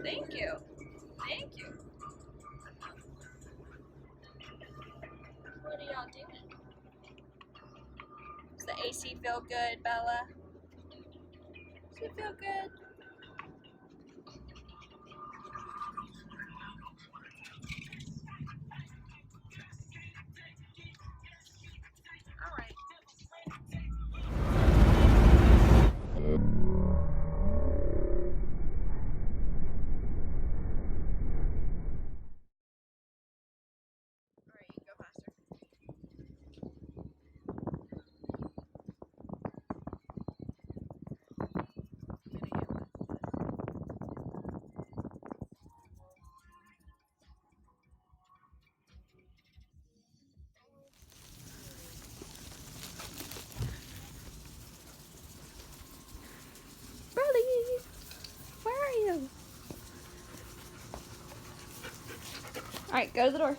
Thank you. Thank you. What are y'all doing? Does the AC feel good, Bella? Does it feel good? All right. All right, you can go faster. Brody, where are you? All right, go to the door.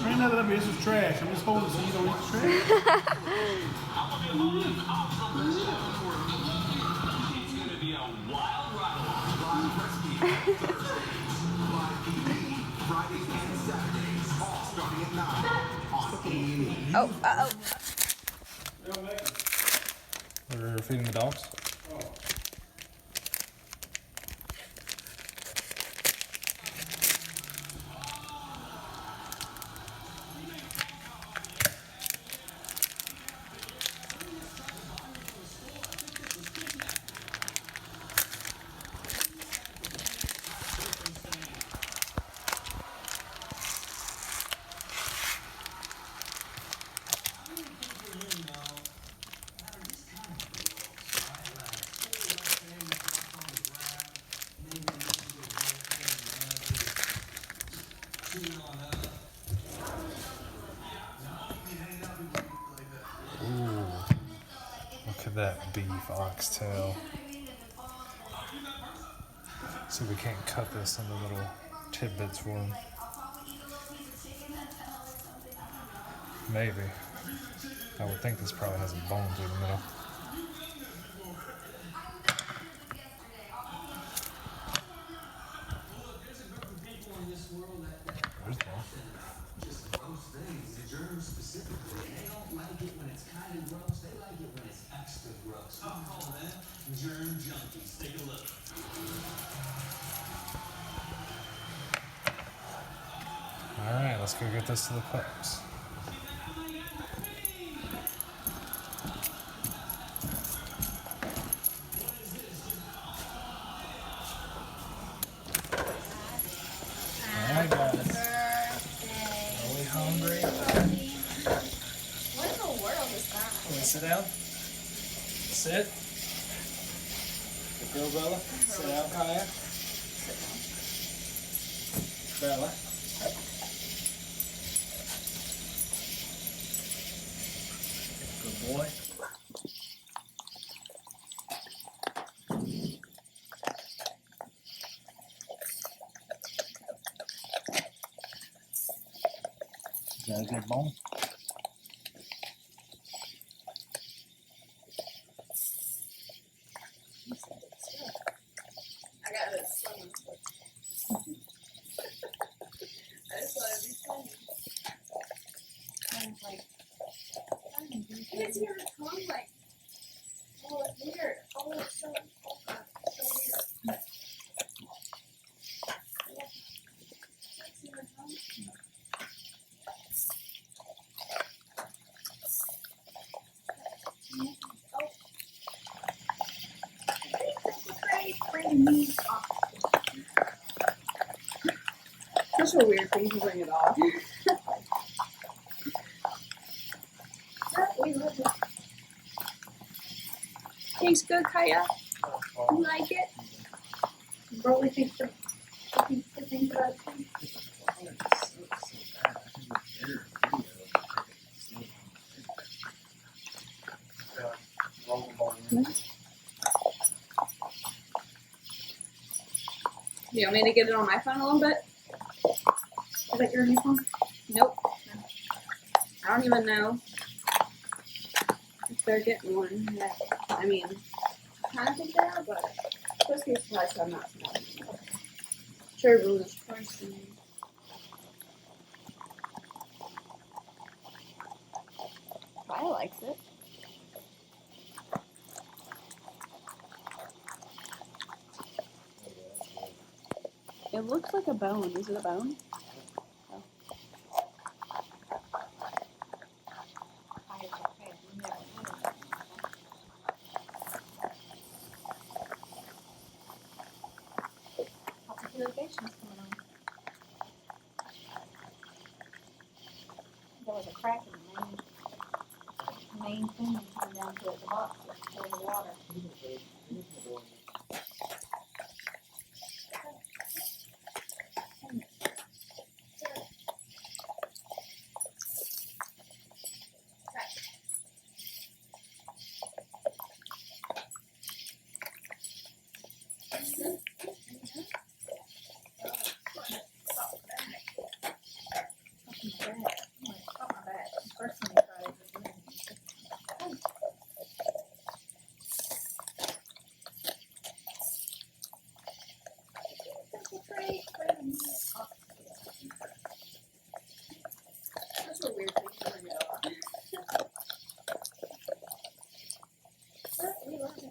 Right now that this is trash. I'm just holding it so you don't eat the trash. It's gonna be a wild ride. Fridays and Saturdays, all starting at 9 on E&E. Oh, uh-oh. We're feeding the dogs. Look at that beef oxtail. See, we can't cut this into little tidbits for him. Maybe. I would think this probably has some bones in the middle. There's one. Just gross things, the germs specifically. They don't like it when it's kind of gross. They like it when it's extra gross. I'll call them germ junkies. Take a look. Alright, let's go get this to the pups. Alright guys. Are we hungry? What in the world is that? Can we sit down? Sit. Good girl, Bella. Sit down, Kiah. Bella. Good boy. Is that a good bone? I got it. I just thought it'd be funny. I was like, it's your tongue, like, oh, it's weird. Oh, it's so, oh, God, it's so weird. It's your tongue. Such a weird thing to bring it off. We love it. Tastes good, Kiah? You like it? Broly thinks the things about it too. You want me to get it on my phone a little bit? Is that your new phone? Nope. I don't even know if they're getting one. Yeah. I mean, I kind of think they are, but just be surprised I'm not smelling them. Trevor was person. Kiah likes it. It looks like a bone. Is it a bone? Oh. Irrigation's coming on. There was a crack in the main thing that turned down to the box that held the water. That's a weird thing to bring it on. We love it.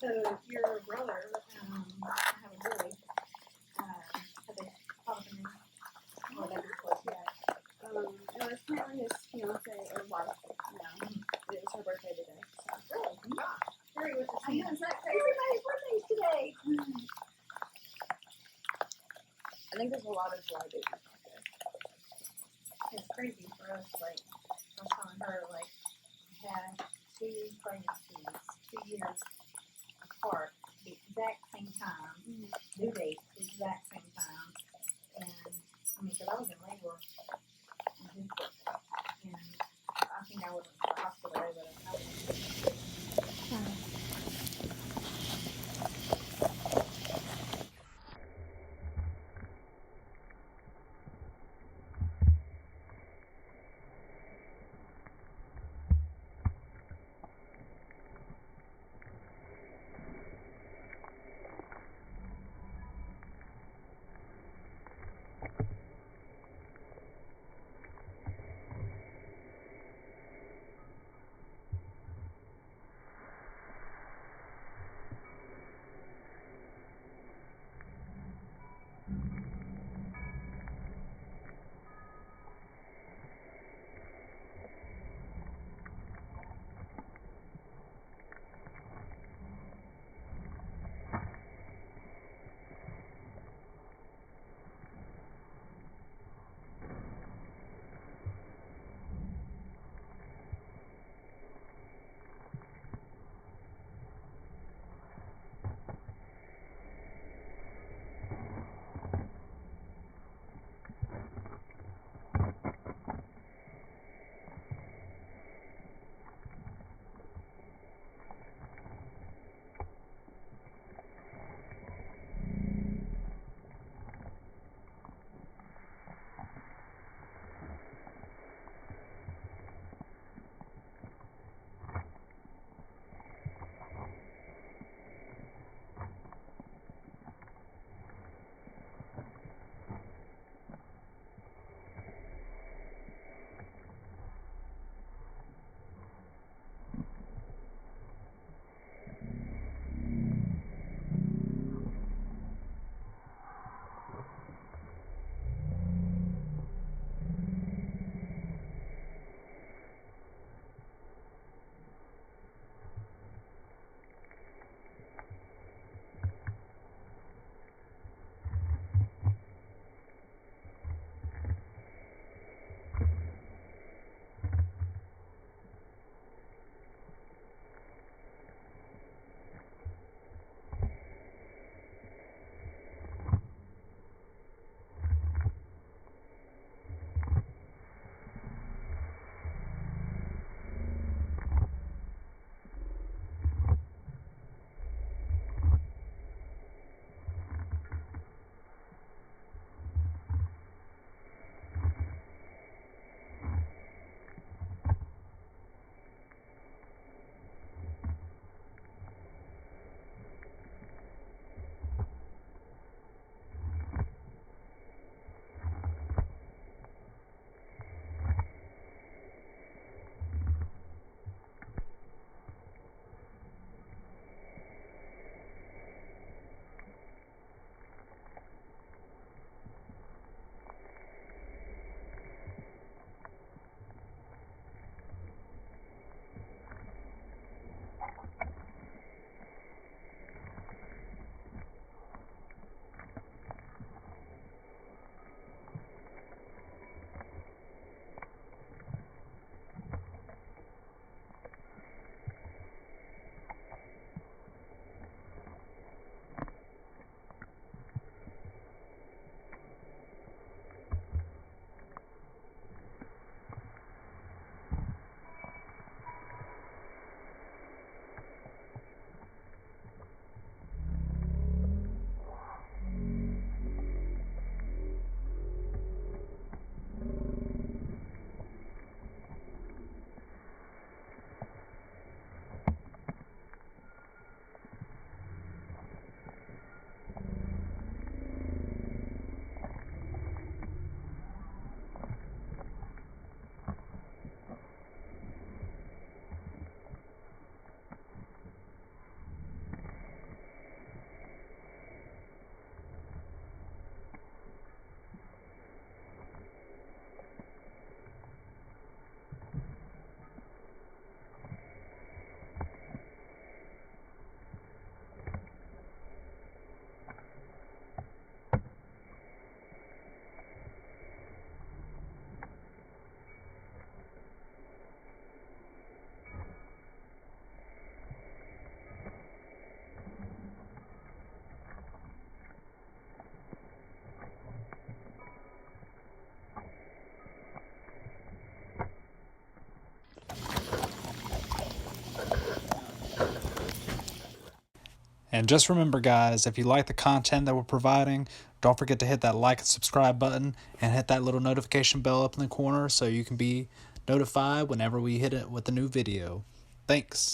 So your brother, I have a boy, had they caught him in whatever it was yet. It was apparently his fiance or wife now. It was her birthday today. So really, Harry was just saying, everybody's birthday's today. I think there's a lot of dry babies out there. It's crazy for us, like, I was telling her, like, I had 2 pregnancies, 2 years apart, the exact same time, due date, the exact same time, and, I mean, because I was in labor on his birthday, and I think I was in the hospital, but I was And just remember, guys, if you like the content that we're providing, don't forget to hit that like and subscribe button and hit that little notification bell up in the corner so you can be notified whenever we hit it with a new video. Thanks.